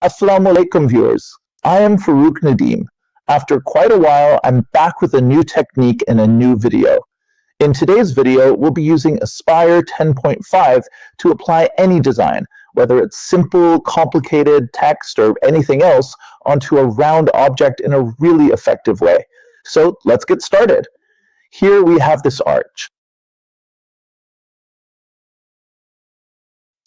Assalamu alaikum viewers, I am Farrukh Nadeem. After quite a while, I'm back with a new technique and a new video. In today's video, we'll be using Aspire 10.5 to apply any design, whether it's simple, complicated, text, or anything else, onto a round object in a really effective way. So let's get started. Here we have this arch.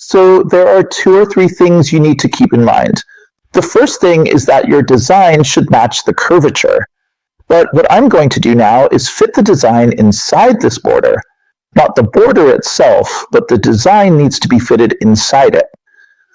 So there are 2 or 3 things you need to keep in mind. The first thing is that your design should match the curvature. But what I'm going to do now is fit the design inside this border. Not the border itself, but the design needs to be fitted inside it.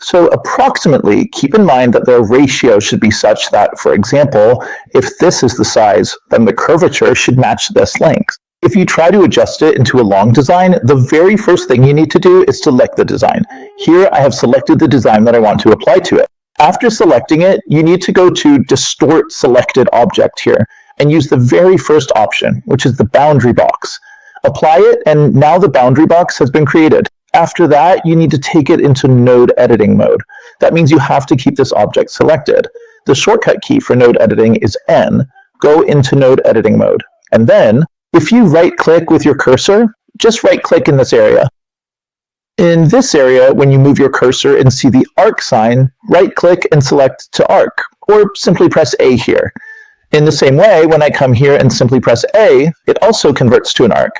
So approximately, keep in mind that the ratio should be such that, for example, if this is the size, then the curvature should match this length. If you try to adjust it into a long design, the very first thing you need to do is select the design. Here I have selected the design that I want to apply to it. After selecting it, you need to go to Distort Selected Object here and use the very first option, which is the boundary box. Apply it, and now the boundary box has been created. After that, you need to take it into node editing mode. That means you have to keep this object selected. The shortcut key for node editing is N. Go into node editing mode. And then, if you right-click with your cursor, just right-click in this area. In this area, when you move your cursor and see the arc sign, right-click and select to arc, or simply press A here. In the same way, when I come here and simply press A, it also converts to an arc.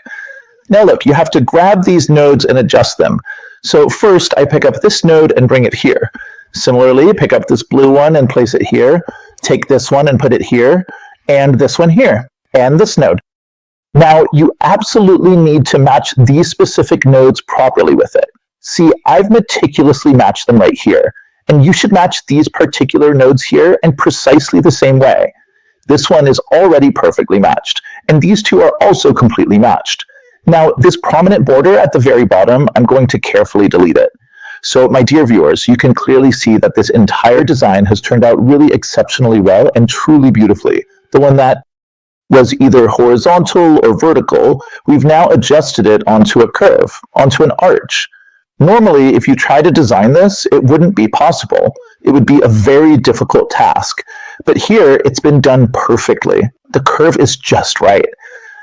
Now look, you have to grab these nodes and adjust them. So first, I pick up this node and bring it here. Similarly, pick up this blue one and place it here. Take this one and put it here, and this one here, and this node. Now, you absolutely need to match these specific nodes properly with it. See, I've meticulously matched them right here, and you should match these particular nodes here in precisely the same way. This one is already perfectly matched, and these two are also completely matched. Now, this prominent border at the very bottom, I'm going to carefully delete it. So, my dear viewers, you can clearly see that this entire design has turned out really exceptionally well and truly beautifully. The one that was either horizontal or vertical, we've now adjusted it onto a curve, onto an arch. Normally, if you try to design this, it wouldn't be possible. It would be a very difficult task. But here, it's been done perfectly. The curve is just right.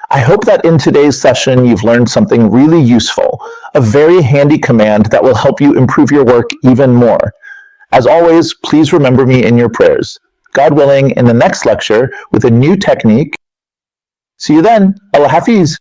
I hope that in today's session, you've learned something really useful, a very handy command that will help you improve your work even more. As always, please remember me in your prayers. God willing, in the next lecture, with a new technique. See you then. Allah Hafiz.